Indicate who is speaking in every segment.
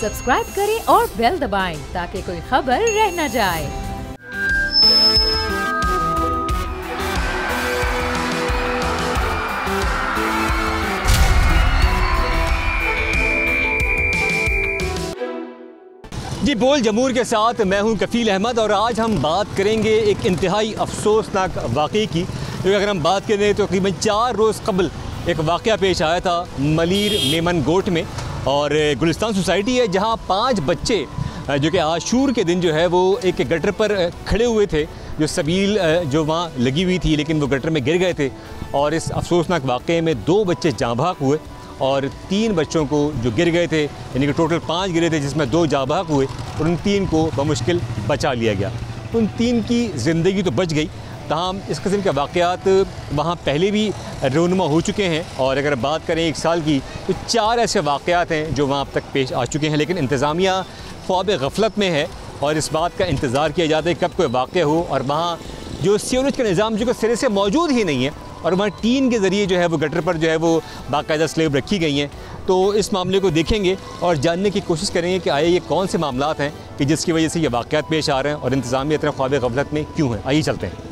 Speaker 1: Subscribe करें और bell दबाएं ताकि कोई खबर रह न जाए।
Speaker 2: जी बोल जमूर के साथ मैं हूं कफील अहमद और आज हम बात करेंगे एक इंतहाई अफसोसनाक वाक़े की। क्योंकि अगर हम बात करें तो तकरीबन 4 रोज़ कबल एक वाक़या पेश आया था मलीर मेमन गोट में, और गुलिस्तान सोसाइटी है जहां 5 बच्चे जो कि आशूर के दिन जो है वो एक गटर पर खड़े हुए थे, जो सबील जो वहाँ लगी हुई थी, लेकिन वो गटर में गिर गए थे। और इस अफसोसनाक वाक़े में 2 बच्चे जाँ बहक हुए और 3 बच्चों को जो गिर गए थे, यानी कि टोटल 5 गिरे थे जिसमें 2 जाँ बहक हुए और उन 3 को बमुश्किल बचा लिया गया। उन 3 की ज़िंदगी तो बच गई, तमाम इस किस्म के वाक़यात वहाँ पहले भी रूनुमा हो चुके हैं। और अगर बात करें 1 साल की तो 4 ऐसे वाक़यात हैं जो वहाँ अब तक पेश आ चुके हैं, लेकिन इंतज़ामिया ख्वाब गफलत में है और इस बात का इंतज़ार किया जाता है कब कोई वाक़या हो और वहाँ जो सीवरेज का निज़ाम जो कि सिरे से मौजूद ही नहीं है और वहाँ टीन के ज़रिए जो है वो गटर पर जो है वो बाकायदा स्लेब रखी गई हैं। तो इस मामले को देखेंगे और जानने की कोशिश करेंगे कि आए ये कौन से मामलात हैं कि जिसकी वजह से ये वाक़यात पेश आ रहे हैं और इंतज़ामिया इतना ख्वाब गफलत में क्यों है। आइए चलते हैं।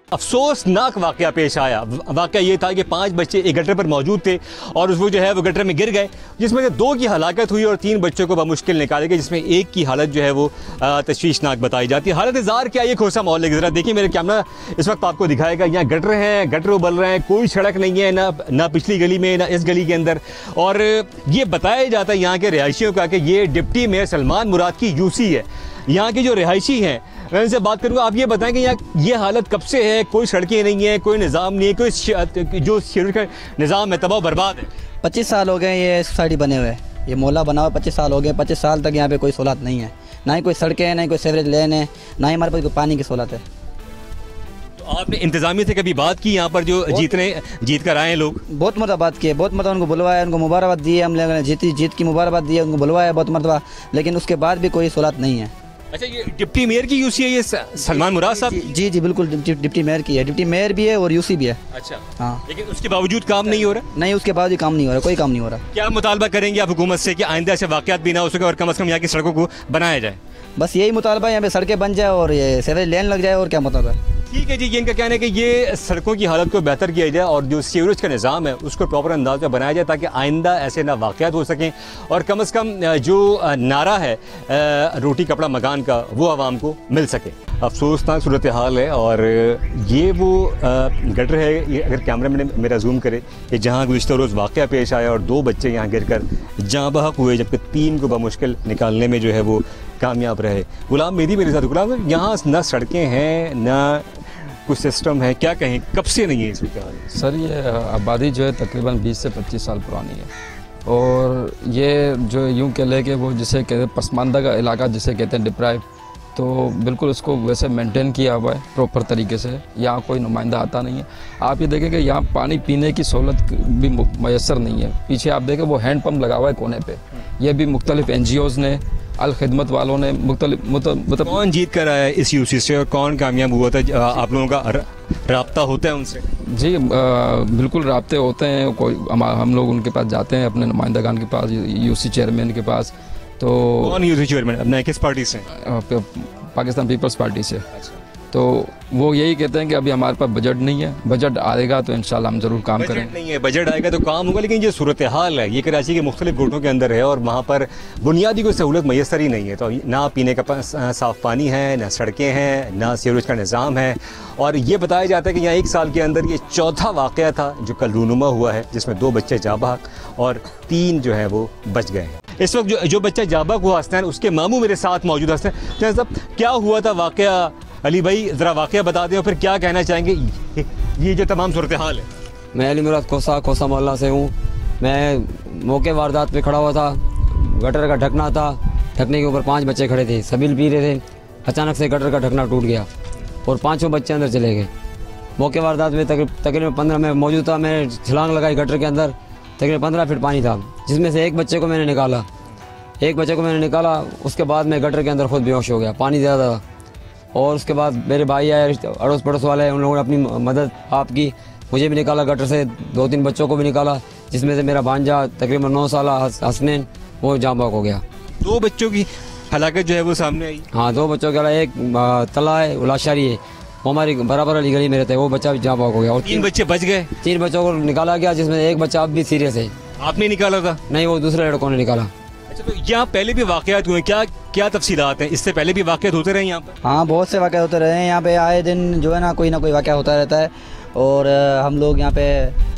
Speaker 2: अफसोसनाक वाक़या पेश आया। वाक़या ये था कि 5 बच्चे एक गटर पर मौजूद थे और वो जो है वो गटर में गिर गए, जिसमें से 2 की हलाकत हुई और 3 बच्चों को बमुश्किल निकाले गए, जिसमें एक की हालत जो है वो तशवीशनाक बताई जाती है। हालत इज़ार क्या ये खोसा माहौल है, ज़रा देखिए मेरे कैमरा इस वक्त आपको दिखाएगा। यहाँ गटर हैं, गटर उबल रहे हैं, कोई सड़क नहीं है, ना पिछली गली में ना इस गली के अंदर। और ये बताया जाता है यहाँ के रिहायशियों का कि ये डिप्टी मेयर सलमान मुराद की यूसी है। यहाँ के जो रिहायशी हैं मैं उनसे बात करूँगा, आप ये बताएं कि यहाँ ये हालत कब से है? कोई सड़कें नहीं है, कोई निज़ाम नहीं है, कोई जो शहर का निज़ाम है तबाह बर्बाद है।
Speaker 3: 25 साल हो गए ये सोसाइटी बने हुए, ये मोहल्ला बना हुआ 25 साल हो गए। 25 साल तक यहाँ पे कोई सहूलत नहीं है, ना ही कोई सड़कें हैं, ना ही कोई सीवरेज लेन है, ना ही हमारे पास कोई पानी की सहूलत है।
Speaker 2: तो आपने इंतज़ामिया से कभी बात की यहाँ पर जो जीत कर आए हैं लोग? बहुत
Speaker 3: मरतबा बात की है, बहुत मरतबा उनको बुलवाया, उनको मुबारकबाद दी है, हम लोगों ने जीत की मुबारकबाद दी है, उनको बुलवाया बहुत मरतबा, लेकिन उसके बाद भी कोई सहूलत नहीं है।
Speaker 2: अच्छा, ये डिप्टी मेयर की यूसी है ये सलमान मुराद साहब?
Speaker 3: जी बिल्कुल डिप्टी मेयर की है, डिप्टी मेयर भी है और यूसी भी है।
Speaker 2: अच्छा
Speaker 3: हाँ,
Speaker 2: लेकिन उसके बावजूद काम नहीं हो रहा?
Speaker 3: नहीं, उसके बाद भी काम नहीं हो रहा, कोई काम नहीं हो रहा।
Speaker 2: क्या मुतालबा करेंगे आप हुकूमत से कि आइंदा ऐसे वाक़यात भी ना हो सके और कम से कम यहाँ की सड़कों को बनाया जाए?
Speaker 3: बस यही मुतालबा है, यहाँ पे सड़कें बन जाए और ये सीवरेज लेन लग जाए, और क्या मुतालबा है।
Speaker 2: ठीक है जी, ये इनका कहना है कि ये सड़कों की हालत को बेहतर किया जाए और जो सीवरेज का निज़ाम है उसको प्रॉपर अंदाज में बनाया जाए ताकि आइंदा ऐसे ना वाक़यात हो सकें और कम से कम जो नारा है रोटी कपड़ा मकान का वो आवाम को मिल सके। अफसोसनाक सूरत हाल है और ये वो गटर है, ये अगर कैमरा मैन मेरा जूम करे कि जहाँ गुज़िश्ता रोज़ वाक़या पेश आया और 2 बच्चे यहाँ गिर कर जाँ बहक हुए, जबकि 3 को बमुश्किल निकालने में जो है वो कामयाब रहे। गुलाम मेहदी मेरे साथ। गुलाम, यहाँ ना सड़कें हैं ना कुछ सिस्टम है, क्या कहें, कब से नहीं है इसमें?
Speaker 4: सर ये आबादी जो है तकरीबन 20 से 25 साल पुरानी है और ये जो यूँ कह ले कि वो जिसे कहते हैं पसमानदा का इलाका जिसे कहते हैं डिप्राइव, तो बिल्कुल उसको वैसे मेंटेन किया हुआ है प्रॉपर तरीके से। यहाँ कोई नुमाइंदा आता नहीं है। आप ये देखें कि यहाँ पानी पीने की सहूलत भी मैसर नहीं है। पीछे आप देखें वो हैंड पंप लगा हुआ है कोने पे, ये भी मुख्तलिफ NGOs ने, अल खिदमत वालों ने मतलब।
Speaker 2: कौन जीत कर आया है इस यूसी से और कौन कामयाब हुआ था? आप लोगों का राब्ता होता है उनसे? जी
Speaker 4: बिल्कुल राब्ते होते हैं। कोई हम लोग उनके पास जाते हैं, अपने नुमाइंदगान के पास, यूसी चेयरमैन के पास। तो
Speaker 2: कौन यूसी चेयरमैन? अपने किस पार्टी से?
Speaker 4: पाकिस्तान पीपल्स पार्टी से। तो वो यही कहते हैं कि अभी हमारे पास बजट नहीं है, बजट आएगा तो इंशाल्लाह हम ज़रूर काम करेंगे।
Speaker 2: नहीं है, बजट आएगा तो काम होगा, लेकिन ये सूरत हाल है ये कराची के मुख्तलिफ गोटों के अंदर है और वहाँ पर बुनियादी कोई सहूलत मैसर ही नहीं है। तो ना पीने का साफ़ पानी है, ना सड़कें हैं, ना सीवरेज का निज़ाम है। और ये बताया जाता है कि यहाँ 1 साल के अंदर ये 4था वाक़या था जो कल रूनुमा हुआ है, जिसमें 2 बच्चे जाँ बहक और 3 जो है वो बच गए हैं। इस वक्त जो बच्चा जाँ बहक हुआ हसनैन, उसके मामू मेरे साथ मौजूद। हसनैन साहब, क्या हुआ था वाक़या? अली भाई ज़रा वाक़या बता दें और फिर क्या कहना चाहेंगे ये जो तमाम सूरत हाल है?
Speaker 5: मैं अली मुराद खोसा मोहल्ला से हूँ। मैं मौके वारदात पे खड़ा हुआ था, गटर का ढकना था, ढकने के ऊपर 5 बच्चे खड़े थे, सबील पी रहे थे। अचानक से गटर का ढकना टूट गया और 5 बच्चे अंदर चले गए। मौके वारदात में तकरीबन 15 में मौजूद था। मैंने छलांग लगाई गटर के अंदर, तकरीबन 15 फीट पानी था, जिसमें से एक बच्चे को मैंने निकाला। उसके बाद मैं गटर के अंदर खुद बेहोश हो गया, पानी ज़्यादा था। और उसके बाद मेरे भाई आए, अड़ोस पड़ोस वाले, उन लोगों ने अपनी मदद आप की, मुझे भी निकाला गटर से, 2-3 बच्चों को भी निकाला। जिसमें से मेरा भांजा तकरीबन 9 साल हसनैन वो जाँ बाग हो गया।
Speaker 2: 2 बच्चों की हलाकत जो है वो सामने आई।
Speaker 5: हाँ, 2 बच्चों का, एक तला है उलाशारी है, वो हमारी बराबर वाली गली में रहता है, वो बच्चा भी जाँ बाग हो गया। और
Speaker 2: 3 बच्चे बच गए।
Speaker 5: 3 बच्चों को निकाला गया, जिसमें एक बच्चा अब भी सीरियस है।
Speaker 2: आपने निकाला था?
Speaker 5: नहीं, वो दूसरे लड़कों ने निकाला।
Speaker 2: अच्छा, तो यहाँ पहले भी वाक़यात हुए, क्या तफसीलात हैं? इससे पहले भी वाक़यात होते रहे यहाँ पर?
Speaker 3: हाँ, बहुत से वाक़या होते रहे हैं यहाँ पे। आए दिन जो है ना कोई वाक़या होता रहता है। और हम लोग यहाँ पे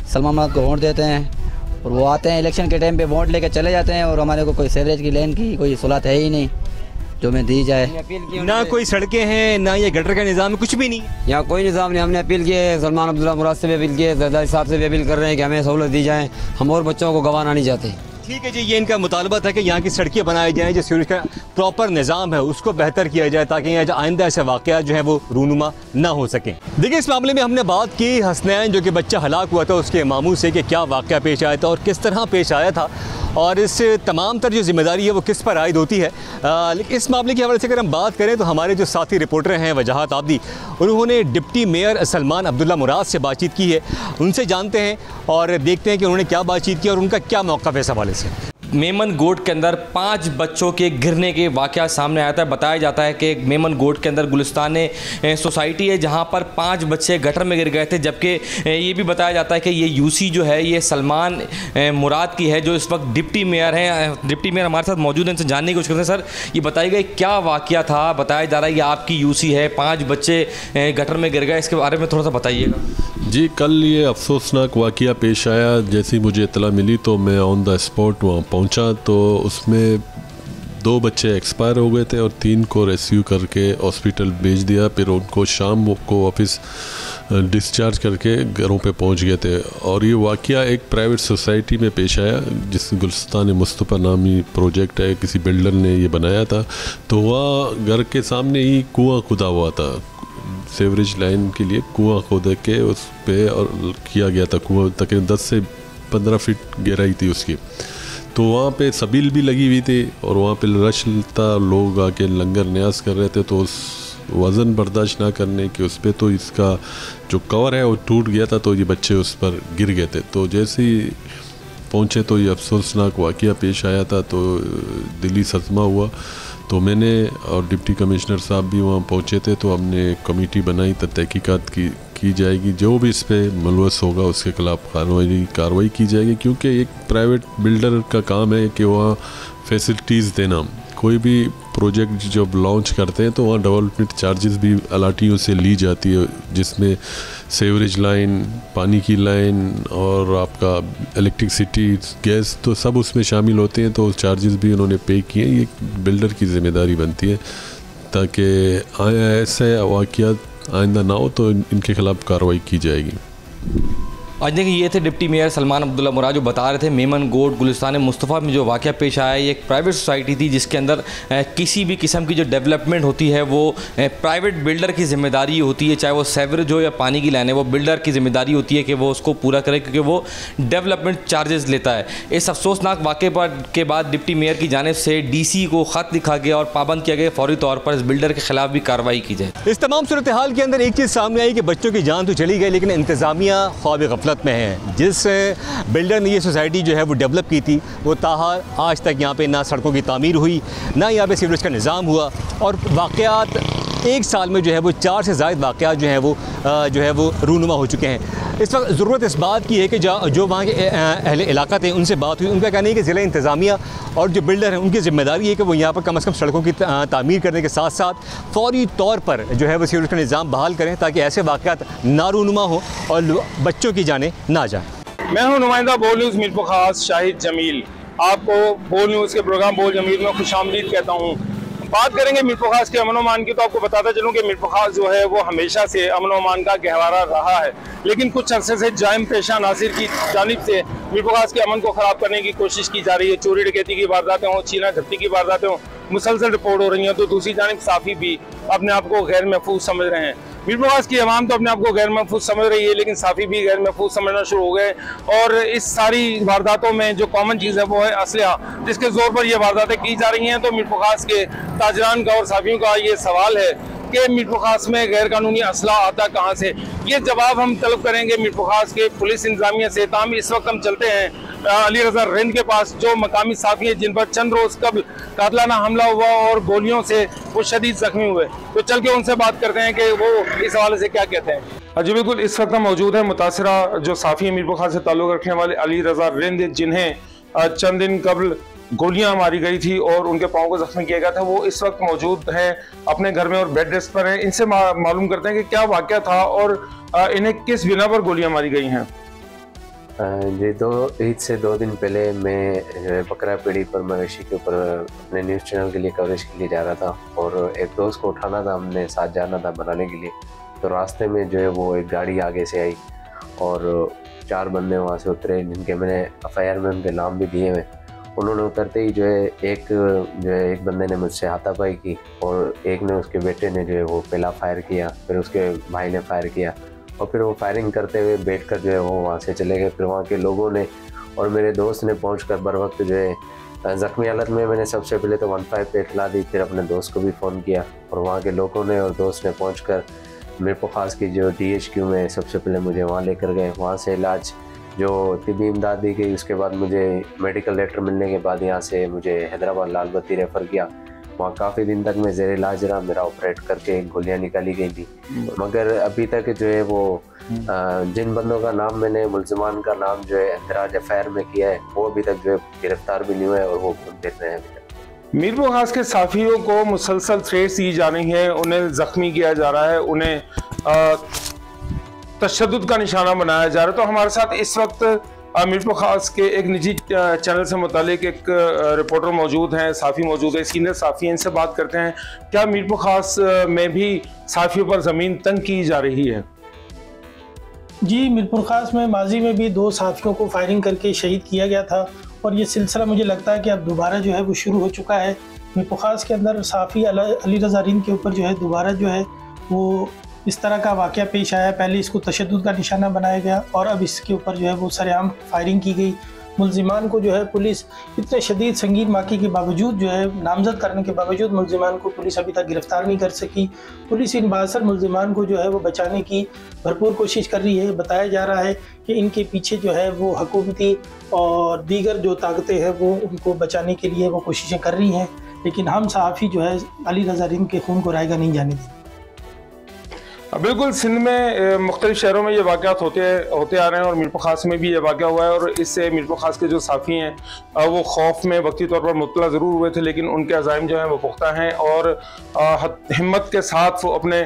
Speaker 3: सलमान महमूद को वोट देते हैं और वो आते हैं इलेक्शन के टाइम पे वोट लेकर चले जाते हैं और हमारे को कोई सीवरेज की लाइन की कोई सहूलत है ही नहीं जो मैं दी जाए।
Speaker 2: ना कोई सड़कें हैं, ना ये गटर का निज़ाम, कुछ भी नहीं है
Speaker 5: यहाँ, कोई निज़ाम नहीं। हमने अपील की है, सलमान अब्दुल्ला मुराद से भी अपील की है, जरदारी साहब से भी अपील कर रहे हैं कि हमें सहूलत दी जाए, हम और बच्चों को गंवाना नहीं चाहते।
Speaker 2: ठीक है जी, ये इनका मुतालबा था कि यहाँ की सड़कें बनाई जाएँ, जो सीवरेज का प्रॉपर निज़ाम है उसको बेहतर किया जाए ताकि यहाँ आइंदा ऐसे वाक़यात जो है वो रूनुमा ना हो सकें। देखिए, इस मामले में हमने बात की हसनैन जो कि बच्चा हलाक हुआ था उसके मामू से कि क्या वाक़या पेश आया था और किस तरह पेश आया था और इस तमाम तर जो ज़िम्मेदारी है वो किस पर आयद होती है। लेकिन इस मामले के हवाले से अगर हम बात करें तो हमारे जो साथी रिपोर्टर हैं वजाहत आबदी, उन्होंने डिप्टी मेयर सलमान अब्दुल्ला मुराद से बातचीत की है। उनसे जानते हैं और देखते हैं कि उन्होंने क्या बातचीत की और उनका क्या मौक़िफ़ है इस हवाले से।
Speaker 6: मेमन गोट के अंदर 5 बच्चों के गिरने के वाक़या सामने आया था। बताया जाता है कि मेमन गोट के अंदर गुलिस्तान सोसाइटी है जहां पर 5 बच्चे गटर में गिर गए थे, जबकि ये भी बताया जाता है कि ये यूसी जो है ये सलमान मुराद की है जो इस वक्त डिप्टी मेयर हैं। डिप्टी मेयर हमारे साथ मौजूद हैं, इनसे जानने की कोशिश करते हैं। सर, ये बताइए क्या वाक़या था? बताया जा रहा है ये आपकी यूसी है, 5 बच्चे गटर में गिर गए, इसके बारे में थोड़ा सा बताइएगा।
Speaker 7: जी, कल ये अफसोसनाक वाक़या पेश आया। जैसी मुझे इत्तला मिली तो मैं ऑन द स्पॉट वहाँ पहुँचा तो उसमें 2 बच्चे एक्सपायर हो गए थे और 3 को रेस्क्यू करके हॉस्पिटल भेज दिया। फिर उनको शाम को वापस डिस्चार्ज करके घरों पे पहुंच गए थे। और ये वाक़या एक प्राइवेट सोसाइटी में पेश आया जिस गुलिस्तान मुस्तफ़ा नामी प्रोजेक्ट है, किसी बिल्डर ने ये बनाया था। तो वहाँ घर के सामने ही कुआं खुदा हुआ था, सीवरेज लाइन के लिए कुआं खोद के उस पे और किया गया था। कुआं तकरीबन 10 से 15 फीट गहराई थी उसकी। तो वहाँ पे सबील भी लगी हुई थी और वहाँ पे रश था, लोग आके लंगर न्याज कर रहे थे। तो उस वज़न बर्दाश्त ना करने के उस पर तो इसका जो कवर है वो टूट गया था, तो ये बच्चे उस पर गिर गए थे। तो जैसे ही पहुँचे तो ये अफसोसनाक वाक़या पेश आया था, तो दिली सदमा हुआ। तो मैंने और डिप्टी कमिश्नर साहब भी वहाँ पहुँचे थे, तो हमने कमेटी बनाई, तो तहकीकात की जाएगी, जो भी इस पर मुलवस होगा उसके खिलाफ कार्रवाई की जाएगी। क्योंकि एक प्राइवेट बिल्डर का काम है कि वहाँ फैसिलिटीज़ देना। कोई भी प्रोजेक्ट जब लॉन्च करते हैं तो वहाँ डेवलपमेंट चार्जेस भी अलाटियों से ली जाती है, जिसमें सीवरेज लाइन, पानी की लाइन और आपका इलेक्ट्रिसिटी, गैस, तो सब उसमें शामिल होते हैं। तो चार्जेस भी उन्होंने पे किए। ये बिल्डर की ज़िम्मेदारी बनती है ताकि ऐसे वाक़यात आइंदा ना हो, तो इनके खिलाफ कार्रवाई की जाएगी।
Speaker 6: आज देखिए, ये थे डिप्टी मेयर सलमान अब्दुल्ला मुराद जो बता रहे थे मेमन गोट गुलिस्तान मुस्तफ़ा में जो वाक़या पेश आया। ये एक प्राइवेट सोसाइटी थी जिसके अंदर किसी भी किस्म की जो डेवलपमेंट होती है वो प्राइवेट बिल्डर की ज़िम्मेदारी होती है, चाहे वो सीवरेज हो या पानी की लाइन है, वो बिल्डर की ज़िम्मेदारी होती है कि वो उसको पूरा करे, क्योंकि वो डेवलपमेंट चार्जेस लेता है। इस अफसोसनाक वाक़े के बाद डिप्टी मेयर की जानिब से DC को ख़त लिखा गया और पाबंद किया गया फौरी तौर पर इस बिल्डर के खिलाफ भी कार्रवाई की जाए।
Speaker 2: इस तमाम सूरत हाल के अंदर एक चीज़ सामने आई कि बच्चों की जान तो चली गई, लेकिन इंतज़ामिया ख्वाब गफलत में है। जिस बिल्डर ने ये सोसाइटी जो है वो डेवलप की थी, वो ताहार आज तक यहाँ पे ना सड़कों की तामीर हुई, ना यहाँ पे सीवरेज का निज़ाम हुआ। और वाक़यात 1 साल में जो है वो 4 से ज़ायद वाक़यात जो है वो रूनुमा हो चुके हैं। इस वक्त ज़रूरत इस बात की है कि जो वहाँ के अहले इलाका थे उनसे बात हुई। उनका कहना है कि ज़िला इंतज़ामिया और जो बिल्डर हैं उनकी ज़िम्मेदारी है कि वो यहाँ पर कम से कम सड़कों की तामीर करने के साथ साथ फ़ौरी तौर पर जो है वो सीवरेज का निज़ाम बहाल करें ताकि ऐसे वाक़यात ना रूनुमा हो और बच्चों की जानें ना जाएँ।
Speaker 8: मैं हूं नुमाइंदा बोल न्यूज़ मीरपुर खास शाहिद जमील। आपको बोल न्यूज़ के प्रोग्राम बोल जमील में खुशामदीद कहता हूं। बात करेंगे मीरपुर खास के अमन अमान की, तो आपको बताता चलूं कि मीरपुर खास जो है वो हमेशा से अमन अमान का गहवारा रहा है, लेकिन कुछ अरसे से जायम पेशा नासिर की जानिब से मीरपुर खास के अमन को ख़राब करने की कोशिश की जा रही है। चोरी डकैती की वारदातें हों, छीना झपटी की वारदातें हों, मुसलसल रिपोर्ट हो रही हैं। तो दूसरी जानिब साफ़ी भी अपने आप को गैर महफूज समझ रहे हैं। मीरपुर खास की आवाम तो अपने आप को गैर महफूज समझ रही है, लेकिन साफ़ी भी गैर महफूज समझना शुरू हो गए। और इस सारी वारदातों में जो कॉमन चीज़ है वो है असलहा, जिसके ज़ोर पर ये वारदातें की जा रही हैं। तो मीरपुर खास के ताजरान का और साफ़ियों का ये सवाल है कि मीरपुर खास में गैर कानूनी असला आता कहाँ से। ये जवाब हम तलब करेंगे मीरपुर खास के पुलिस इंतजामिया से। ताहम इस वक्त हम चलते हैं अली रजा रिंद के पास, जो मकामी साफी हैं जिन पर चंद रोज कबल कातलाना हमला हुआ और गोलियों से वो शदीद जख्मी हुए। तो चल के उनसे बात करते हैं कि वो इस हवाले से क्या कहते हैं। जी बिल्कुल, इस वक्त हम मौजूद है मुतासरा जो साफी मीरपुर खास से ताल्लुक रखने वाले अली रजा रिंद, जिन्हें चंद दिन कबल गोलियां मारी गई थी और उनके पाँव को जख्मी किया गया था। वो इस वक्त मौजूद हैं अपने घर में और बेड रेस्ट पर हैं। इनसे मालूम करते हैं कि क्या वाक़या था और इन्हें किस बिना पर गोलियां मारी गई हैं।
Speaker 9: जी, ईद से 2 दिन पहले मैं बकरा पीढ़ी पर मवेशी के ऊपर अपने न्यूज़ चैनल के लिए कवरेज के लिए जा रहा था और एक दोस्त को उठाना था, हमने साथ जाना था बनाने के लिए। तो रास्ते में जो है वो एक गाड़ी आगे से आई और 4 बंदे वहाँ से उतरे, जिनके मैंने FIR में उनके नाम भी दिए हुए। उन्होंने उतरते ही जो है एक बंदे ने मुझसे हाथापाई की और एक ने, उसके बेटे ने जो है वो पहला फायर किया, फिर उसके भाई ने फायर किया और फिर वो फायरिंग करते हुए बैठकर जो है वो वहाँ से चले गए। फिर वहाँ के लोगों ने और मेरे दोस्त ने पहुंचकर बर वक्त जो है ज़ख्मी हालत में, मैंने सबसे पहले तो 15 पे इतला दी, फिर अपने दोस्त को भी फ़ोन किया और वहाँ के लोगों ने और दोस्त ने पहुंचकर मीरपुर खास की जो DHQ में सबसे पहले मुझे वहाँ लेकर गए। वहाँ से इलाज जो तिब्बी इमदाद दी गई, उसके बाद मुझे मेडिकल लेटर मिलने के बाद यहाँ से मुझे हैदराबाद लाल बत्ती रेफ़र किया। वहाँ काफ़ी दिन तक मैं ज़ेर इलाज रहा, मेरा ऑपरेट करके गोलियाँ निकाली गई थी, मगर अभी तक जो है वो जिन बंदों का नाम मैंने, मुल्ज़िमान का नाम जो है इंदराज FIR में किया है, वो अभी तक जो है गिरफ्तार भी नहीं हुए और वो घूम फिर रहे हैं अभी तक।
Speaker 8: मीरपुर खास के साफियों को मुसलसल थ्रेट्स दी जा रही हैं, उन्हें ज़ख्मी किया जा रहा है, उन्हें तशद्दुद का निशाना बनाया जा रहा है। तो हमारे साथ इस वक्त मीरपुर खास के एक निजी चैनल से मुतालिक एक रिपोर्टर मौजूद हैं, साफ़ी मौजूद है, सीनियर साफ़ी, इनसे बात करते हैं क्या मीरपुर खास में भी साफ़ियों पर ज़मीन तंग की जा रही है।
Speaker 10: जी, मीरपुर खास में माजी में भी 2 साफ़ियों को फायरिंग करके शहीद किया गया था और ये सिलसिला मुझे लगता है कि अब दोबारा जो है वो शुरू हो चुका है। मीरपुर खास के अंदर साफ़ी अली रज़ा रिंद के ऊपर जो है दोबारा जो है वो इस तरह का वाक़या पेश आया। पहले इसको तशद्दुद का निशाना बनाया गया और अब इसके ऊपर जो है वो सरेआम फायरिंग की गई। मुल्ज़िमान को जो है पुलिस इतने शदीद संगीन वाक़े के बावजूद जो है नामज़द करने के बावजूद मुल्ज़िमान को पुलिस अभी तक गिरफ़्तार नहीं कर सकी। पुलिस इन बासर मुल्ज़िमान को जो है वो बचाने की भरपूर कोशिश कर रही है। बताया जा रहा है कि इनके पीछे जो है वो हुकूमती और दीगर जो ताकतें हैं वो उनको बचाने के लिए वो कोशिशें कर रही हैं, लेकिन हम सहाफ़ी जो है अली रज़ा रिंद के खून को रायगा नहीं जाने देंगे।
Speaker 8: बिल्कुल, सिंध में मुख्तलिफ शहरों में ये वाक़यात होते आ रहे हैं और मीरपुर खास में भी ये वाक़या हुआ है और इससे मीरपुर खास के जो साफ़ी हैं वो खौफ में वक्ती तौर पर मुब्तला ज़रूर हुए थे, लेकिन उनके अज़ाइम जो हैं वो पुख्ता हैं और हिम्मत के साथ वो अपने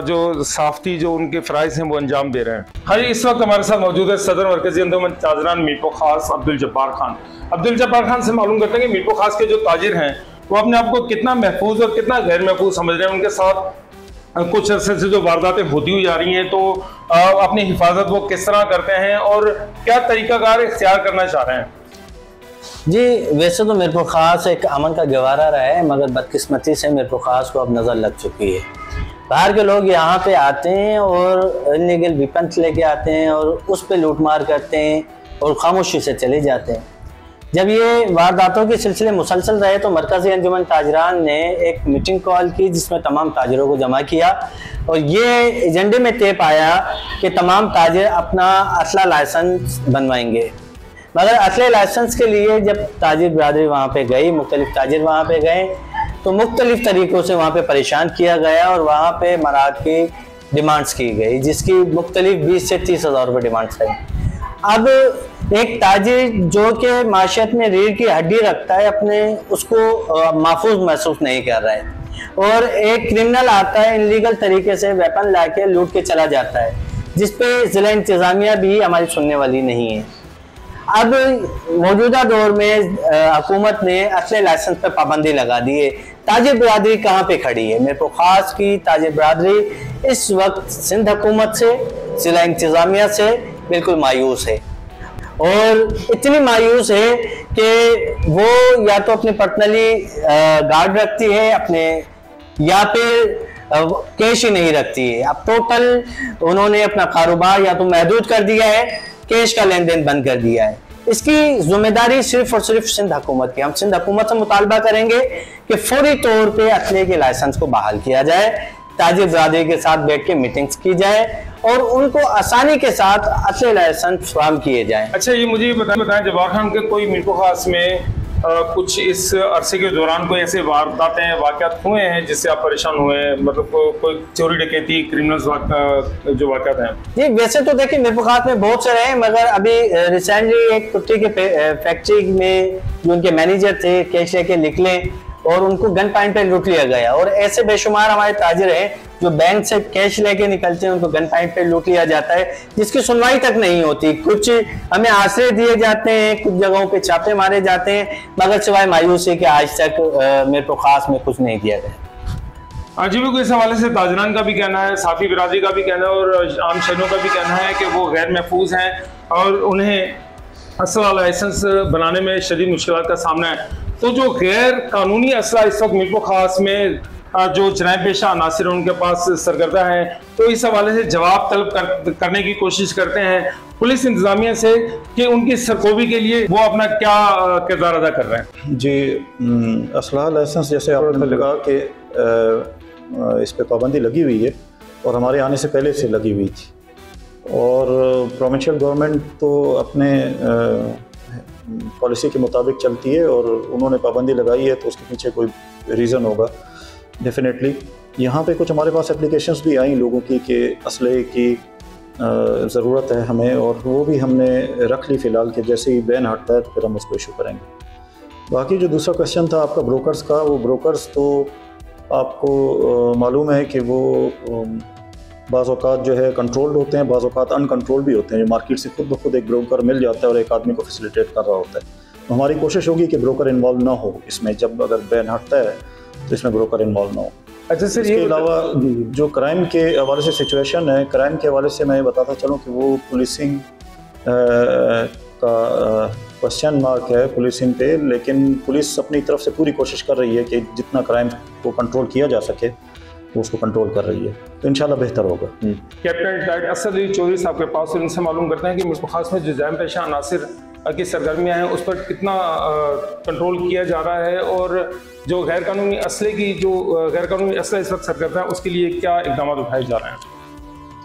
Speaker 8: जो साफ़ती जो उनके फ़राइज़ हैं वो अंजाम दे रहे हैं। हाँ जी, इस वक्त हमारे साथ मौजूद है सदर मरकज़ी अंजुमन ताजरान मीरपुर खास अब्दुल जब्बार खान। अब्दुल जब्बार खान से मालूम करते हैं कि मीरपुर खास के जो ताजिर हैं वो अपने आप को कितना महफूज और कितना गैर महफूज समझ रहे हैं। उनके साथ कुछ अर्से से जो वारदातें होती हुई जा रही हैं, तो अपनी हिफाजत वो किस तरह करते हैं और क्या तरीकाकार इख्तियार करना चाह रहे हैं।
Speaker 11: जी, वैसे तो मीरपुर खास एक अमन का गवारा रहा है, मगर बदकिस्मती से मीरपुर खास को अब नज़र लग चुकी है। बाहर के लोग यहाँ पे आते हैं और इलीगल वेपन्स लेके आते हैं और उस पर लूटमार करते हैं और खामोशी से चले जाते हैं। जब ये वारदातों के सिलसिले मुसलसल रहे तो मरकज़ी अंजुमन ताजरान ने एक मीटिंग कॉल की जिसमें तमाम ताजिरों को जमा किया और ये एजेंडे में तय पाया कि तमाम ताजिर अपना असला लाइसेंस बनवाएंगे। मगर असले लाइसेंस के लिए जब ताजिर बरादरी वहाँ पे गई, मुख्तलिफ ताजिर वहाँ पे गए, तो मुख्तलिफ तरीक़ों से वहाँ पे परेशान किया गया और वहाँ पे मराद की डिमांड्स की गई, जिसकी मुख्तलिफ 20 से 30 हज़ार रुपये डिमांड्स रही। अब एक ताजिर जो कि माशियत में रीढ़ की हड्डी रखता है, अपने उसको महफूज महसूस नहीं कर रहा है और एक क्रिमिनल आता है इनलीगल तरीके से वेपन ला के लूट के चला जाता है, जिस पे ज़िला इंतज़ामिया भी हमारी सुनने वाली नहीं है। अब मौजूदा दौर में हुकूमत ने असले लाइसेंस पर पाबंदी लगा दी है। ताजिर बरादरी कहाँ पे खड़ी है? मीरपुर खास की ताजिर बरादरी इस वक्त सिंध हुकूमत से, ज़िला इंतज़ामिया से बिल्कुल मायूस है और इतनी मायूस है कि वो या तो अपनी पर्सनली गार्ड रखती है अपने, या फिर कैश ही नहीं रखती है। अब टोटल उन्होंने अपना कारोबार या तो महदूद कर दिया है, कैश का लेन देन बंद कर दिया है। इसकी जिम्मेदारी सिर्फ और सिर्फ सिंध हुकूमत की। हम सिंध हुकूमत से मुतालबा करेंगे कि फौरी तौर पे असले के लाइसेंस को बहाल किया जाए ताजिर बरादरी के साथ बैठ के मीटिंग्स की जाए और उनको आसानी के साथ असली लाइसेंस फराहम किए जाएं।
Speaker 8: अच्छा, ये मुझे बताएं जवाहर खान के कोई मीर खास में कुछ इस अरसे के दौरान कोई ऐसे वारदातें वाक़यात हुए हैं जिससे आप परेशान हुए हैं, मतलब कोई चोरी डकैती क्रिमिनल्स जो वाक़यात हैं?
Speaker 11: जी वैसे तो देखिए मीर खास में बहुत सारे हैं, मगर अभी रिसेंटली एक पुट्टी के फैक्ट्री में जो उनके मैनेजर थे कैश लेके निकले और उनको गन पॉइंट पे लूट लिया गया। और ऐसे बेशुमार हमारे ताजिर हैं जो बैंक से कैश लेके निकलते हैं, उनको गन पॉइंट पे लूट लिया जाता है जिसकी सुनवाई तक नहीं होती। कुछ हमें आश्रय दिए जाते हैं, कुछ जगहों पे छापे मारे जाते हैं, मगर सिवाय मायूसी के आज तक मेरे खास में कुछ नहीं दिया गया।
Speaker 8: जी बिल्कुल, इस हवाले से ताजरान का भी कहना है, साफी बिरादरी का भी कहना है और आम शहरों का भी कहना है कि वो गैर महफूज हैं और उन्हें असला लाइसेंस बनाने में शदीद मुश्किलात का सामना है। तो जो गैर कानूनी असला इस वक्त मीर खास में जो जनाब पेशा अनासिर उनके पास सरगर्दा है, तो इस हवाले से जवाब तलब करने की कोशिश करते हैं पुलिस इंतजामिया से कि उनकी सरकोबी के लिए वो अपना क्या किरदार अदा कर रहे हैं।
Speaker 12: जी, असला लाइसेंस जैसे आपने लगा कि इस पर पाबंदी लगी हुई है और हमारे आने से पहले से लगी हुई थी और प्रोविंशियल गवर्नमेंट तो अपने पॉलिसी के मुताबिक चलती है और उन्होंने पाबंदी लगाई है तो उसके पीछे कोई रीज़न होगा डेफिनेटली। यहाँ पे कुछ हमारे पास एप्लीकेशंस भी आई लोगों की कि असले की ज़रूरत है हमें, और वो भी हमने रख ली फ़िलहाल कि जैसे ही बैन हटता है तो फिर हम उसको इशू करेंगे। बाकी जो दूसरा क्वेश्चन था आपका ब्रोकर्स का, वो ब्रोकर्स तो आपको मालूम है कि वो बाज़ औक़ात जो है कंट्रोल्ड होते हैं, बाज़ औक़ात अनकंट्रोल्ड भी होते हैं। मार्केट से खुद ब खुद एक ब्रोकर मिल जाता है और एक आदमी को फैसिलिटेट कर रहा होता है। तो हमारी कोशिश होगी कि ब्रोकर इन्वॉल्व ना हो इसमें, जब अगर बैन हटता है तो इसमें ब्रोकर इन्वॉल्व ना हो।
Speaker 8: अच्छा सर,
Speaker 12: इसके अलावा जो क्राइम के हवाले से सिचुएशन है, क्राइम के हवाले से मैं बताता चलूँ कि वो पुलिसिंग का क्वेश्चन मार्क है पुलिसिंग पे, लेकिन पुलिस अपनी तरफ से पूरी कोशिश कर रही है कि जितना क्राइम को कंट्रोल किया जा सके वो उसको कंट्रोल कर रही है, तो इंशाल्लाह बेहतर होगा।
Speaker 8: कैप्टन डायरेक्टर असद अली चौधरी साहब के पास से इनसे मालूम करते हैं कि मीर खास में जो जैम पेशा अनासिर की सरगर्मियाँ हैं उस पर कितना कंट्रोल किया जा रहा है और जो गैर कानूनी असले की जो गैर कानूनी असला इस वक्त सरगर्दा है उसके लिए क्या इकदाम उठाए जा रहे हैं?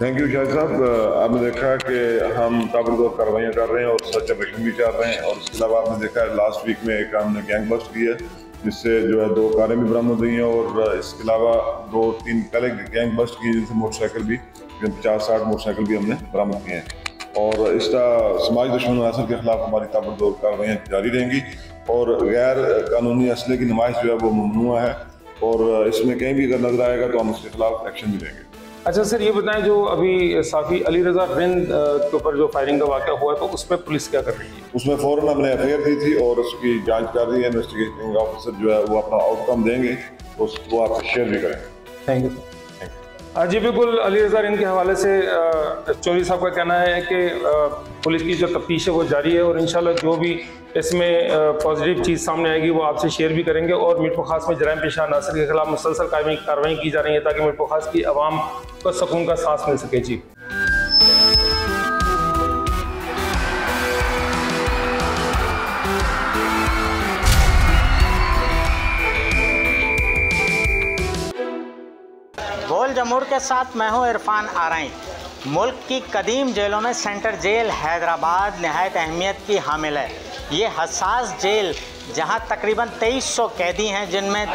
Speaker 13: थैंक यू शाहिद साहब। आपने देखा कि हम ताबड़तोड़ कार्रवाइयाँ कर रहे हैं और सर्च ऑपरेशन भी चल रहे हैं, और इसके अलावा आपने देखा है लास्ट वीक में एक हमने गैंग बस्ट की है जिससे जो है 2 कारें भी बरामद हुई हैं, और इसके अलावा 2-3 पहले गैंग बस्ट की जिनसे मोटरसाइकिल भी 50-60 मोटरसाइकिल भी हमने बरामद किए हैं। और इसका समाज दुश्मन अनासर के खिलाफ हमारी ताबड़तोड़ कार्रवाइयाँ जारी रहेंगी और गैर कानूनी असले की नुमाइश जो है वो ममनुआ है, और इसमें कहीं भी अगर नजर आएगा तो हम उसके खिलाफ एक्शन भी लेंगे।
Speaker 8: अच्छा सर, ये बताएं जो अभी साफ़ी अली रज़ा रिंद के ऊपर जो फायरिंग का वाक़या हुआ है तो उसमें पुलिस क्या कर रही है? उसमें फ़ौरन हमने एफआईआर दी थी और उसकी जांच कर रही है। इन्वेस्टिगेटिंग ऑफिसर जो है वो अपना आउटकम देंगे तो उसको आपसे शेयर भी करेंगे। Thank you. जी बिल्कुल, अली रज़ा रिंद के हवाले से चौधरी साहब का कहना है कि पुलिस की जो तफ्तीश है वो जारी है और इंशाल्लाह जो भी इसमें पॉजिटिव चीज़ सामने आएगी वो आपसे शेयर भी करेंगे। और मीर खास में जराइम पेशा अनासर के खिलाफ मुसलसल कार्रवाई की जा रही है ताकि मीर खास की आवाम को सुकून का सांस मिल सके। जी
Speaker 14: बोल जमूर के साथ मैं हूँ इरफान आरई। मुल्क की कदीम जेलों में सेंट्रल जेल हैदराबाद नहायत अहमियत की हामिल है। ये हसास जेल जहां तकरीबन 2300 कैदी हैं, जिनमें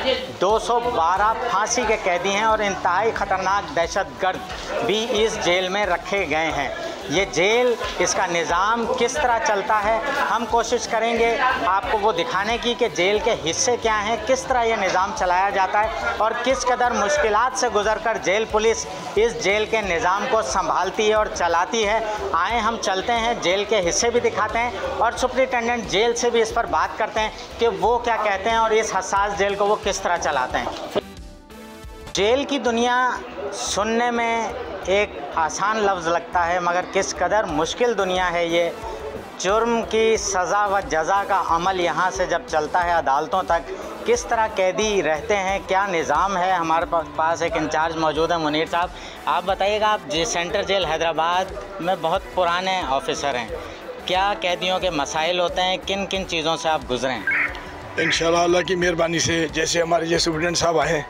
Speaker 14: 212 फांसी के कैदी हैं और इंतहाई ख़तरनाक दहशतगर्द भी इस जेल में रखे गए हैं। ये जेल, इसका निज़ाम किस तरह चलता है, हम कोशिश करेंगे आपको वो दिखाने की कि जेल के हिस्से क्या हैं, किस तरह ये निज़ाम चलाया जाता है और किस कदर मुश्किलात से गुजरकर जेल पुलिस इस जेल के निज़ाम को संभालती है और चलाती है। आए हम चलते हैं, जेल के हिस्से भी दिखाते हैं और सुपरिटेंडेंट जेल से भी इस पर बात करते हैं कि वो क्या कहते हैं और इस हसास जेल को वो किस तरह चलाते हैं। जेल की दुनिया सुनने में एक आसान लफ्ज़ लगता है, मगर किस कदर मुश्किल दुनिया है ये। जुर्म की सज़ा व जज़ा का अमल यहाँ से जब चलता है अदालतों तक, किस तरह कैदी रहते हैं, क्या निज़ाम है। हमारे पास एक इंचार्ज मौजूद है, मुनीर साहब। आप बताइएगा, आप सेंट्रल जेल हैदराबाद में बहुत पुराने ऑफिसर हैं, क्या कैदियों के मसाइल होते हैं, किन किन चीज़ों से आप गुज़रे हैं?
Speaker 15: इंशाल्लाह अल्लाह की मेहरबानी से जैसे हमारे ये सुप्रिटेंडेंट साहब आए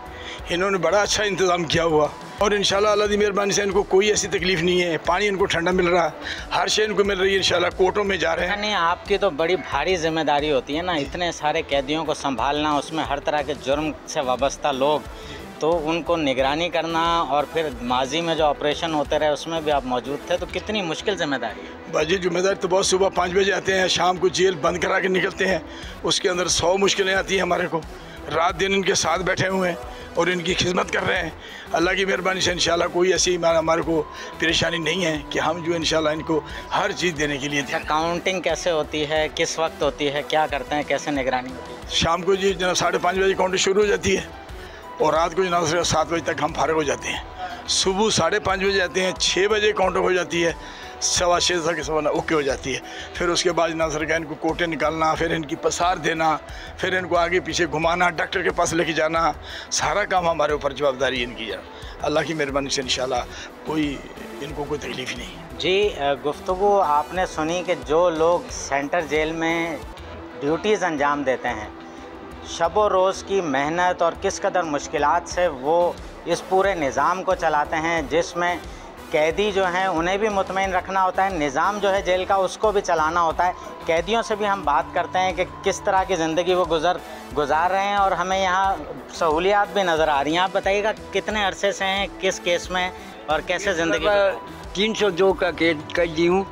Speaker 15: इन्होंने बड़ा अच्छा इंतज़ाम किया हुआ और इंशाल्लाह अल्लाह की मेहरबानी से इनको कोई ऐसी तकलीफ़ नहीं है। पानी इनको ठंडा मिल रहा है, हर शे इनको मिल रही है। इंशाल्लाह कोर्टों में जा रहे हैं।
Speaker 14: नहीं, आपकी तो बड़ी भारी जिम्मेदारी होती है ना, इतने सारे कैदियों को संभालना, उसमें हर तरह के जुर्म से वाबस्ता लोग, तो उनको निगरानी करना और फिर माजी में जो ऑपरेशन होते रहे उसमें भी आप मौजूद थे, तो कितनी मुश्किल जिम्मेदारी है।
Speaker 15: बाजी जिम्मेदारी तो बहुत, सुबह 5 बजे आते हैं, शाम को जेल बंद करा के निकलते हैं। उसके अंदर 100 मुश्किलें आती हैं हमारे को। रात दिन इनके साथ बैठे हुए हैं और इनकी खिदमत कर रहे हैं। अल्लाह की मेहरबानी से इंशाल्लाह कोई ऐसी हमारे को परेशानी नहीं है कि हम जो इंशाल्लाह इनको हर चीज़ देने के लिए थे।
Speaker 14: काउंटिंग कैसे होती है, किस वक्त होती है, क्या करते हैं, कैसे निगरानी होती है?
Speaker 15: शाम को जी 5:30 बजे काउंटिंग शुरू हो जाती है और रात को जनाब 7 बजे तक हम फारिग हो जाते हैं। सुबह 5:30 बजे आते हैं, 6 बजे काउंटिंग हो जाती है, 6:15 तक सवा ओके हो जाती है। फिर उसके बाद नासर का इनको कोटे निकालना, फिर इनकी पसार देना, फिर इनको आगे पीछे घुमाना, डॉक्टर के पास लेके जाना, सारा काम हमारे ऊपर जवाबदारी इनकी है। अल्लाह की मेहरबानी से इंशाल्लाह इनको कोई तकलीफ़ नहीं।
Speaker 14: जी, गुफ्तगू आपने सुनी कि जो लोग सेंटर जेल में ड्यूटीज़ अंजाम देते हैं, शब व रोज़ की मेहनत और किस कदर मुश्किलात से वो इस पूरे निज़ाम को चलाते हैं, जिसमें कैदी जो हैं उन्हें भी मुतमईन रखना होता है, निज़ाम जो है जेल का उसको भी चलाना होता है। कैदियों से भी हम बात करते हैं कि किस तरह की ज़िंदगी वो गुजार रहे हैं और हमें यहाँ सहूलियात भी नज़र आ रही हैं। आप बताइएगा कितने अरसे से हैं, किस केस में और कैसे ज़िंदगी?
Speaker 16: 302 का कैदी हूँ,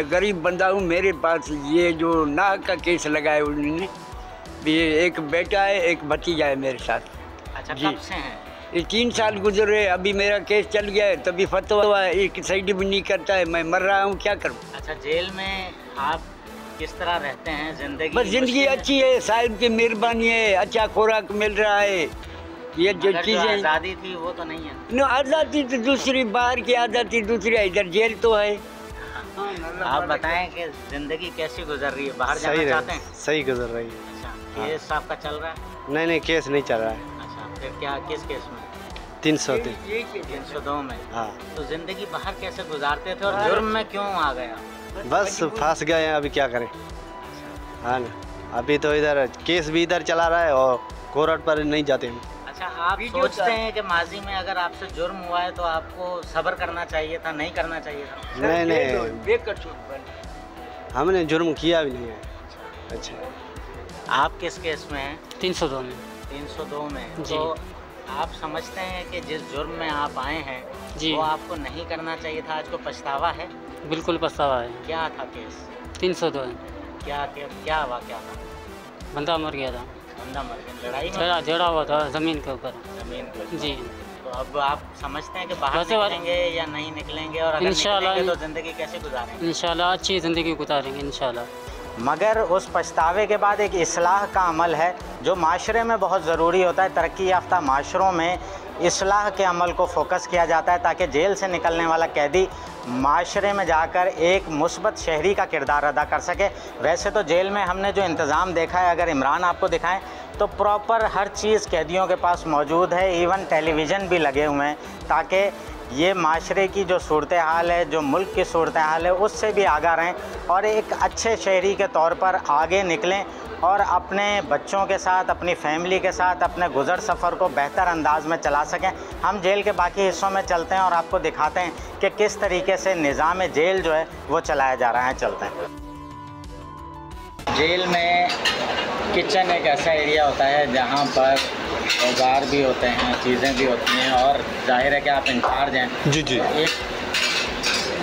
Speaker 16: गरीब बंदा हूँ। मेरे पास ये जो नाक का केस लगाया उन्होंने, एक बेटा है, एक भतीजा है मेरे साथ।
Speaker 14: अच्छा, कब से हैं?
Speaker 16: ये 3 साल गुजरे, अभी मेरा केस चल गया है, तभी फतवा है, एक साइड भी नहीं करता है, मैं मर रहा हूँ, क्या करूँ?
Speaker 14: अच्छा, जेल में आप किस तरह रहते हैं? ज़िंदगी
Speaker 16: बस ज़िंदगी अच्छी है, साहिब की मेहरबानी है, अच्छा खुराक मिल रहा है। ये जो चीज़ें
Speaker 14: आज़ादी थी वो तो नहीं है।
Speaker 16: नो, आज़ादी तो दूसरी, बाहर की आज़ादी दूसरी है, इधर जेल तो है।
Speaker 14: आप बताएं कि ज़िंदगी कैसी गुजर रही है? बाहर जाना चाहते हैं?
Speaker 17: सही गुजर रही है।
Speaker 14: अच्छा, केस आपका चल रहा है?
Speaker 17: नहीं, केस नहीं चल रहा है।
Speaker 14: अच्छा, फिर क्या, किस केस में?
Speaker 17: 302
Speaker 14: में।
Speaker 17: हाँ।
Speaker 14: तो ज़िंदगी बाहर कैसे गुजारते थे और जुर्म में क्यों आ गया?
Speaker 17: बस फंस गए हैं, अभी क्या करें। हाँ ना, अभी तो इधर केस भी इधर चला रहा है और कोर्ट पर नहीं जाते हैं।
Speaker 14: अच्छा, आप सोचते हैं कि माजी में अगर आपसे जुर्म हुआ है तो आपको सब्र करना चाहिए था, नहीं करना चाहिए था?
Speaker 17: नहीं, हमने जुर्म किया भी नहीं है। अच्छा,
Speaker 14: आप किस केस में हैं?
Speaker 18: 302 में।
Speaker 14: 302 में। तो आप समझते हैं कि जिस जुर्म में आप आए हैं
Speaker 18: जी,
Speaker 14: वो आपको नहीं करना चाहिए था, आज को पछतावा है?
Speaker 18: बिल्कुल पछतावा है।
Speaker 14: क्या था केस?
Speaker 18: 302 है।
Speaker 14: क्या वाक़या था?
Speaker 18: बंदा मर गया था।
Speaker 14: बंदा मर गया, लड़ाई में
Speaker 18: झगड़ा हुआ था ज़मीन के ऊपर।
Speaker 14: ज़मीन के ऊपर
Speaker 18: जी।
Speaker 14: तो अब आप समझते हैं कि बाहर निकलेंगे या नहीं निकलेंगे, और अगर निकलेंगे तो ज़िंदगी कैसे गुजारेंगे?
Speaker 18: इंशाल्लाह अच्छी ज़िंदगी गुजारेंगे इंशाल्लाह।
Speaker 14: मगर उस पछतावे के बाद एक इस्लाह का अमल है जो माशरे में बहुत ज़रूरी होता है। तरक्की याफ्ता माशरों में इस्लाह के अमल को फोकस किया जाता है ताकि जेल से निकलने वाला कैदी माशरे में जाकर एक मुस्बत शहरी का किरदार अदा कर सके। वैसे तो जेल में हमने जो इंतज़ाम देखा है, अगर इमरान आपको दिखाएं तो प्रॉपर हर चीज़ कैदियों के पास मौजूद है, इवन टेलीविज़न भी लगे हुए हैं ताकि ये माशरे की जो सूरत हाल है, जो मुल्क की सूरत हाल है, उससे भी आगाह रहें और एक अच्छे शहरी के तौर पर आगे निकलें और अपने बच्चों के साथ, अपनी फैमिली के साथ अपने गुज़र सफ़र को बेहतर अंदाज में चला सकें। हम जेल के बाकी हिस्सों में चलते हैं और आपको दिखाते हैं कि किस तरीके से निज़ाम जेल जो है वो चलाया जा रहा है। चलते हैं। जेल में किचन एक ऐसा एरिया होता है जहाँ पर औजार भी होते हैं, चीज़ें भी होती हैं और जाहिर है कि आप इंचार्ज हैं।
Speaker 19: जी।
Speaker 14: एक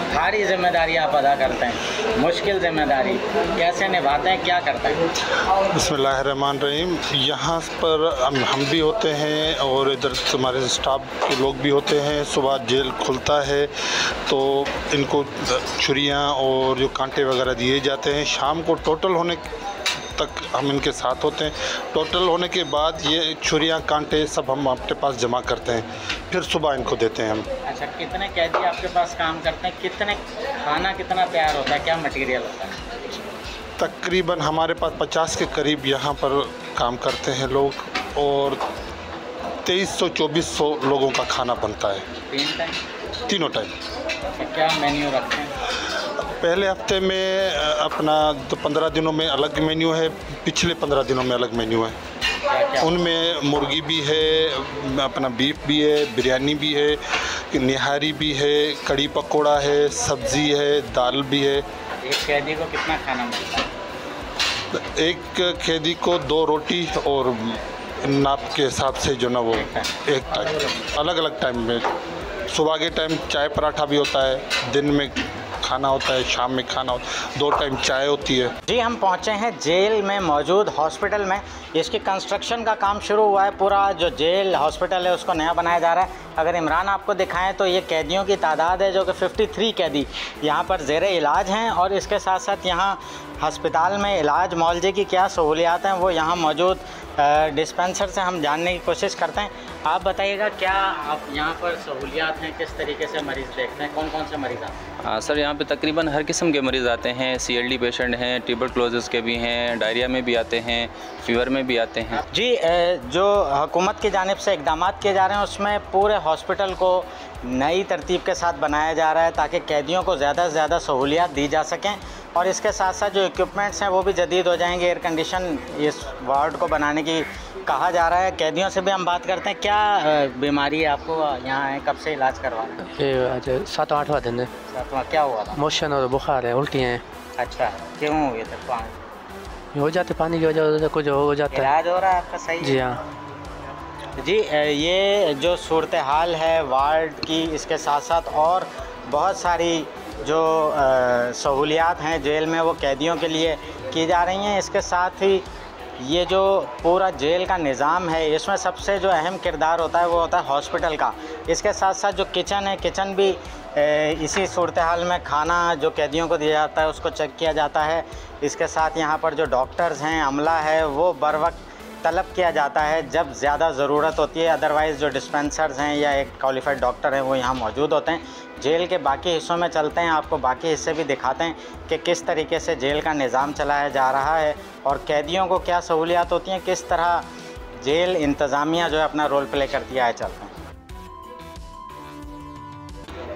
Speaker 14: भारी जिम्मेदारी आप अदा करते हैं, मुश्किल जिम्मेदारी कैसे निभाते हैं, क्या करते हैं?
Speaker 19: बिस्मिल्लाहिर्रहमानिर्रहीम। यहाँ पर हम भी होते हैं और इधर हमारे स्टाफ के लोग भी होते हैं। सुबह जेल खुलता है तो इनको छुरियाँ और जो कांटे वगैरह दिए जाते हैं। शाम को टोटल होने तक हम इनके साथ होते हैं। टोटल होने के बाद ये छुरियाँ कांटे सब हम अपने पास जमा करते हैं, फिर सुबह इनको देते हैं हम।
Speaker 14: अच्छा, कितने कैदी आपके पास काम करते हैं? कितने खाना कितना तैयार होता है, क्या मटेरियल होता है?
Speaker 19: तकरीबन हमारे पास 50 के करीब यहाँ पर काम करते हैं लोग और 2300-2400 लोगों का खाना बनता है।
Speaker 14: 3 टाइम?
Speaker 19: तीनों टाइम।
Speaker 14: अच्छा, क्या मेन्यू रखते हैं?
Speaker 19: पहले हफ्ते में अपना तो 15 दिनों में अलग मेन्यू है, पिछले 15 दिनों में अलग मेन्यू है।
Speaker 14: क्या
Speaker 19: उनमें मुर्गी भी है, अपना बीफ भी है, बिरयानी भी है, निहारी भी है, कड़ी पकौड़ा है, सब्ज़ी है, दाल भी है।
Speaker 14: एक कैदी को कितना खाना मिलता है?
Speaker 19: एक कैदी को 2 रोटी और नाप के हिसाब से जो ना वो एक टाइम, अलग अलग टाइम में, सुबह के टाइम चाय पराठा भी होता है, दिन में खाना होता है, शाम में खाना होता है, 2 टाइम चाय होती है।
Speaker 14: जी हम पहुंचे हैं जेल में मौजूद हॉस्पिटल में। इसकी कंस्ट्रक्शन का काम शुरू हुआ है। पूरा जो जेल हॉस्पिटल है उसको नया बनाया जा रहा है। अगर इमरान आपको दिखाएं तो ये कैदियों की तादाद है जो कि 53 कैदी यहाँ पर ज़ेरे इलाज हैं, और इसके साथ साथ यहाँ हस्पताल में इलाज मुआवजे की क्या सहूलियात हैं वो यहाँ मौजूद डिस्पेंसर से हम जानने की कोशिश करते हैं। आप बताइएगा क्या आप यहाँ पर सहूलियात हैं, किस तरीके से मरीज़ देखते हैं, कौन कौन से मरीज़ आते हैं?
Speaker 20: सर यहाँ पे तकरीबन हर किस्म के मरीज़ आते हैं। CLD पेशेंट हैं, ट्यूबरक्लोसिस के भी हैं, डायरिया में भी आते हैं, फीवर में भी आते हैं।
Speaker 14: जी जो हुकूमत की जानिब से इक़दाम किए जा रहे हैं उसमें पूरे हॉस्पिटल को नई तरतीब के साथ बनाया जा रहा है ताकि कैदियों को ज़्यादा से ज़्यादा सहूलियात दी जा सकें, और इसके साथ साथ जो इक्विपमेंट्स हैं वो भी जदीद हो जाएंगे। एयर कंडीशन इस वार्ड को बनाने की कहा जा रहा है। कैदियों से भी हम बात करते हैं। क्या बीमारी है आपको यहाँ है, कब से इलाज करवा रहे हैं?
Speaker 21: आज 7-8वां दिन है।
Speaker 14: 7वां क्या हुआ था?
Speaker 21: मोशन और बुखार है, उल्टी हैं।
Speaker 14: अच्छा, क्यों हुए थे?
Speaker 21: हो जाते पानी की वजह से कुछ हो जाता है।
Speaker 14: इलाज हो रहा है आपका सही?
Speaker 21: जी हाँ
Speaker 14: जी। ये जो सूरत हाल है वार्ड की, इसके साथ साथ और बहुत सारी जो सहूलियात हैं जेल में वो कैदियों के लिए की जा रही हैं। इसके साथ ही ये जो पूरा जेल का निज़ाम है इसमें सबसे जो अहम किरदार होता है वो होता है हॉस्पिटल का। इसके साथ साथ जो किचन है, किचन भी इसी सूरत हाल में खाना जो कैदियों को दिया जाता है उसको चेक किया जाता है। इसके साथ यहाँ पर जो डॉक्टर्स हैं, अमला है, वो बर वक्त तलब किया जाता है जब ज़्यादा ज़रूरत होती है। अदरवाइज़ जो डिस्पेंसर्स हैं या एक क्वालिफाइड डॉक्टर हैं वो यहाँ मौजूद होते हैं। जेल के बाकी हिस्सों में चलते हैं, आपको बाकी हिस्से भी दिखाते हैं कि किस तरीके से जेल का निज़ाम चलाया जा रहा है और कैदियों को क्या सहूलियात होती हैं, किस तरह जेल इंतज़ामिया जो है अपना रोल प्ले करती है। चलते हैं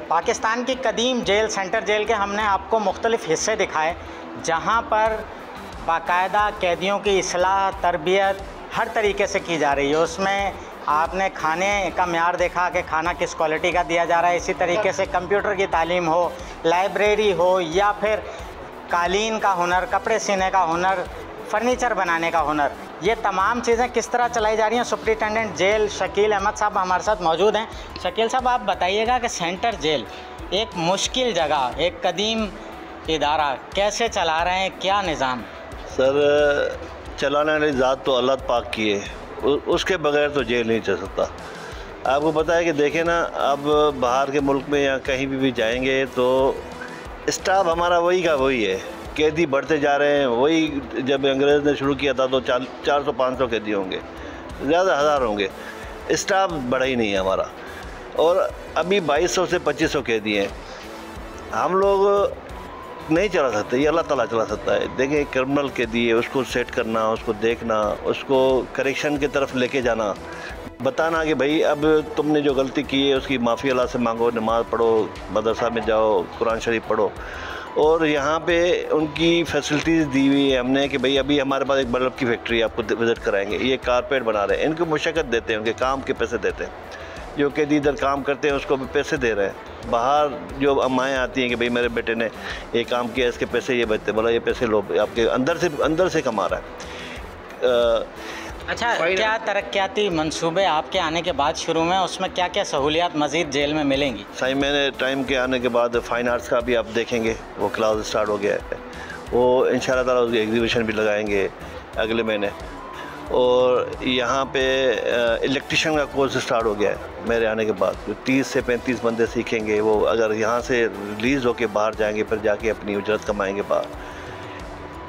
Speaker 14: पाकिस्तान की कदीम जेल सेंटर जेल के हमने आपको मुख्तलिफ़ हिस्से दिखाए जहाँ पर बाकायदा कैदियों की इस्लाह, तरबियत हर तरीके से की जा रही है। उसमें आपने खाने का म्यार देखा कि खाना किस क्वालिटी का दिया जा रहा है। इसी तरीके से कंप्यूटर की तालीम हो, लाइब्रेरी हो, या फिर कालीन का हुनर, कपड़े सीने का हुनर, फर्नीचर बनाने का हुनर, ये तमाम चीज़ें किस तरह चलाई जा रही हैं। सुप्रिटेंडेंट जेल शकील अहमद साहब हमारे साथ मौजूद हैं। शकील साहब, आप बताइएगा कि सेंटर जेल एक मुश्किल जगह, एक कदीम इदारा, कैसे चला रहे हैं, क्या निज़ाम?
Speaker 22: सर, चलाने वाली ज़ात तो अल्लाह पाक की है, उसके बगैर तो जेल नहीं चल सकता। आपको पता है कि देखें ना, अब बाहर के मुल्क में या कहीं भी जाएंगे तो स्टाफ हमारा वही का वही है, कैदी बढ़ते जा रहे हैं। वही जब अंग्रेज़ ने शुरू किया था तो 400-500 कैदी होंगे, ज़्यादा हज़ार होंगे, स्टाफ बढ़ा ही नहीं है हमारा। और अभी 2200 से 2500 कैदी हैं। हम लोग नहीं चला सकते, ये अल्लाह ताला चला सकता है। देखें, क्रिमिनल कैदी है, उसको सेट करना, उसको देखना, उसको करेक्शन की तरफ लेके जाना, बताना कि भाई अब तुमने जो गलती की है उसकी माफ़ी अल्लाह से मांगो, नमाज़ पढ़ो, मदरसा में जाओ, कुरान शरीफ पढ़ो। और यहाँ पे उनकी फैसिलिटीज़ दी हुई है हमने कि भाई अभी हमारे पास एक बल्ब की फैक्ट्री आपको विज़िट कराएंगे, ये कारपेट बना रहे हैं, इनको मुशक्क़त देते हैं, उनके काम के पैसे देते हैं। जो कैदी इधर काम करते हैं उसको भी पैसे दे रहे हैं। बाहर जो अम्माएँ आती हैं कि भाई मेरे बेटे ने ये काम किया, इसके पैसे ये बचते, बोला ये पैसे लो, आपके अंदर से कमा रहा है।
Speaker 14: अच्छा, क्या तरक्याती मंसूबे आपके आने के बाद शुरू में, उसमें क्या क्या सहूलियात मज़ीद जेल में मिलेंगी?
Speaker 22: सही, मैंने टाइम के आने के बाद फ़ाइन आर्ट्स का भी आप देखेंगे, वो क्लास स्टार्ट हो गया है, वो इंशाल्लाह ताला उसकी एग्जीबिशन भी लगाएंगे अगले महीने। और यहाँ पे इलेक्ट्रिशियन का कोर्स स्टार्ट हो गया है मेरे आने के बाद। 30 से 35 बंदे सीखेंगे, वो अगर यहाँ से रिलीज़ होके बाहर जाएंगे, फिर जाके अपनी उजरत कमाएंगे बाहर।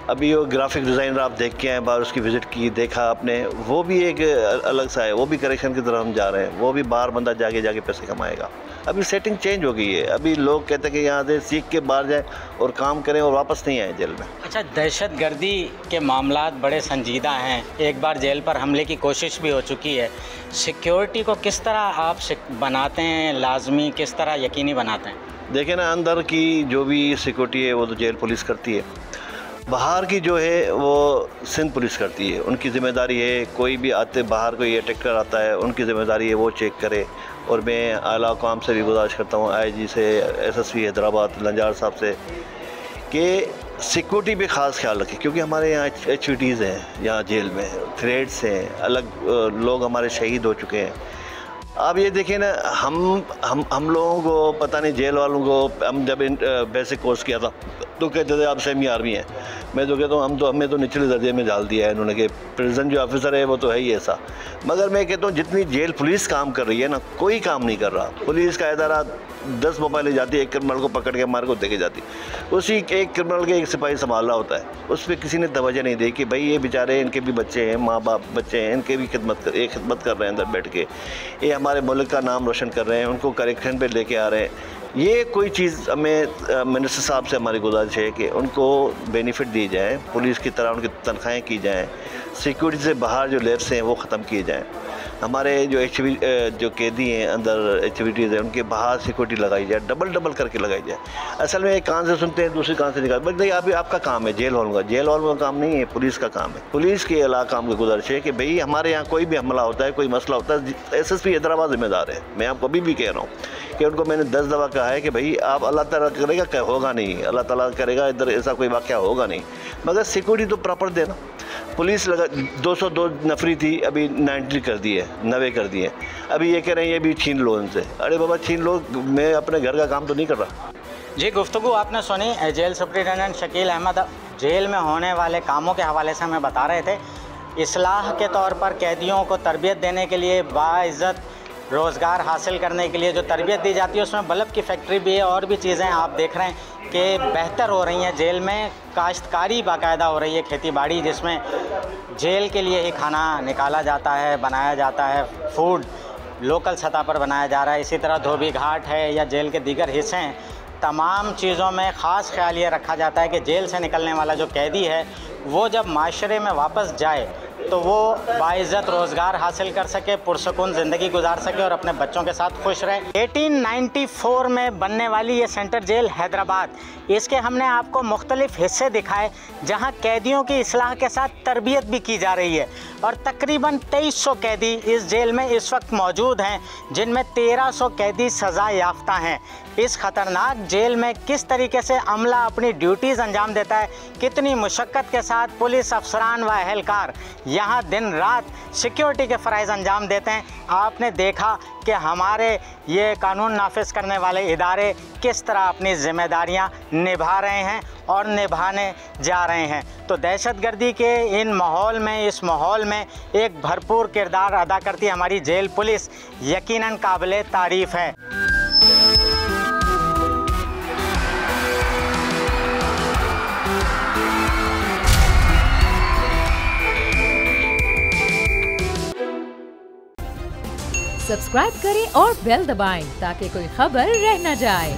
Speaker 22: अभी वो ग्राफिक डिज़ाइनर आप देख के आए बाहर, उसकी विज़िट की, देखा आपने, वो भी एक अलग सा है, वो भी करेक्शन की तरफ हम जा रहे हैं, वो भी बाहर बंदा जाके पैसे कमाएगा। अभी सेटिंग चेंज हो गई है, अभी लोग कहते हैं कि यहाँ से सीख के बाहर जाएं और काम करें और वापस नहीं आए जेल में।
Speaker 14: अच्छा, दहशतगर्दी के मामलात बड़े संजीदा हैं, एक बार जेल पर हमले की कोशिश भी हो चुकी है। सिक्योरिटी को किस तरह आप बनाते हैं लाजमी, किस तरह यकीनी बनाते हैं?
Speaker 22: देखें ना, अंदर की जो भी सिक्योरिटी है वो तो जेल पुलिस करती है, बाहर की जो है वो सिंध पुलिस करती है, उनकी ज़िम्मेदारी है। कोई भी आते बाहर कोई अटैक कर आता है, उनकी ज़िम्मेदारी है वो चेक करे। और मैं आला हुकाम से भी गुजारिश करता हूँ, IG से, SSP हैदराबाद लंजार साहब से, कि सिक्योरिटी पे ख़ास ख्याल रखें, क्योंकि हमारे यहाँ HVTs हैं, यहाँ जेल में थ्रेड्स हैं, अलग लोग हमारे शहीद हो चुके हैं। आप ये देखिए ना, हम लोगों को पता नहीं, जेल वालों को, हम जब बेसिक कोर्स किया था तो कहते थे आप सेमी आर्मी हैं। मैं तो कहता हूँ हमें तो निचले दर्जे में डाल दिया है इन्होंने कि प्रिजन जो ऑफिसर है वो तो है ही ऐसा। मगर मैं कहता हूँ जितनी जेल पुलिस काम कर रही है ना, कोई काम नहीं कर रहा। पुलिस का इदारा 10 मोबाइल ले जाती है, एक क्रिमिनल को पकड़ के मार को देके जाती, उसी एक क्रिमिनल के एक सिपाही संभाल रहा होता है। उस पर किसी ने तवज्जो नहीं दी कि भाई ये बेचारे, इनके भी बच्चे हैं, माँ बाप बच्चे हैं, इनके भी खिदमत कर रहे हैं अंदर बैठ के, ये हमारे मुल्क का नाम रोशन कर रहे हैं, उनको करेक्शन पे लेके आ रहे हैं। ये कोई चीज़ हमें मिनिस्टर साहब से हमारी गुजारिश है कि उनको बेनिफिट दी जाए, पुलिस की तरह उनकी तनख्वाहें की जाएँ, सिक्योरिटी से बाहर जो लैब्स हैं वो ख़त्म किए जाएँ। हमारे जो कैदी हैं अंदर HVTs हैं, उनके बाहर सिक्योरिटी लगाई जाए, डबल करके लगाई जाए। असल में एक कान से सुनते हैं, दूसरी कान से निकाल, बट नहीं, आपका काम है जेल वालों का काम नहीं है, पुलिस का काम है। पुलिस के अला काम की गुजारिश है कि भाई हमारे यहाँ कोई भी हमला होता है, कोई मसला होता है, SSP हैदराबाद जिम्मेदार है। मैं आपको अभी भी कह रहा हूँ कि उनको मैंने 10 दफ़ा कहा है कि भाई आप अल्लाह ताला करेगा, क्या होगा नहीं, अल्लाह ताला करेगा, इधर ऐसा कोई वाक़या होगा नहीं, मगर सिक्योरिटी तो प्रॉपर देना। पुलिस लगा 202 नफरी थी, अभी 90 कर दी है, 90 कर दी है। अभी ये कह रहे हैं ये भी छीन लो उनसे। अरे बाबा छीन लो, मैं अपने घर का काम तो नहीं कर रहा।
Speaker 14: जी, गुफ्तगू आपने सुनी jail superintendent Shakeel Ahmed jail में होने वाले कामों के हवाले से हमें बता रहे थे। इस्लाह के तौर पर कैदियों को तरबियत देने के लिए, बाइज़्ज़त रोज़गार हासिल करने के लिए जो तरबियत दी जाती है, उसमें बल्ब की फैक्ट्री भी है और भी चीज़ें आप देख रहे हैं कि बेहतर हो रही हैं। जेल में काश्तकारी बाकायदा हो रही है, खेती बाड़ी, जिसमें जेल के लिए ही खाना निकाला जाता है, बनाया जाता है, फूड लोकल सतह पर बनाया जा रहा है। इसी तरह धोबी घाट है या जेल के दीगर हिस्से हैं, तमाम चीज़ों में ख़ास ख्याल ये रखा जाता है कि जेल से निकलने वाला जो कैदी है वो जब माशरे में वापस जाए तो वो बाइज़्ज़त रोज़गार हासिल कर सके, पुरसकून ज़िंदगी गुजार सके और अपने बच्चों के साथ खुश रहे। 1894 में बनने वाली ये सेंट्रल जेल हैदराबाद, इसके हमने आपको मुख्तलिफ़ हिस्से दिखाए जहां कैदियों की इस्लाह के साथ तरबियत भी की जा रही है। और तकरीबन 2300 कैदी इस जेल में इस वक्त मौजूद हैं, जिनमें 1300 कैदी सज़ा याफ्ता हैं। इस ख़तरनाक जेल में किस तरीके से अमला अपनी ड्यूटीज़ अंजाम देता है, कितनी मुशक्क़त के साथ पुलिस अफसरान व अहलकार यहाँ दिन रात सिक्योरिटी के फ़राइज़ अंजाम देते हैं। आपने देखा कि हमारे ये कानून नाफिज करने वाले इदारे किस तरह अपनी ज़िम्मेदारियाँ निभा रहे हैं और निभाने जा रहे हैं। तो दहशतगर्दी के इन माहौल में, इस माहौल में एक भरपूर किरदार अदा करती हमारी जेल पुलिस यकीनन काबिल तारीफ़ है।
Speaker 1: सब्सक्राइब करें और बेल दबाएं ताकि कोई खबर रह न जाए।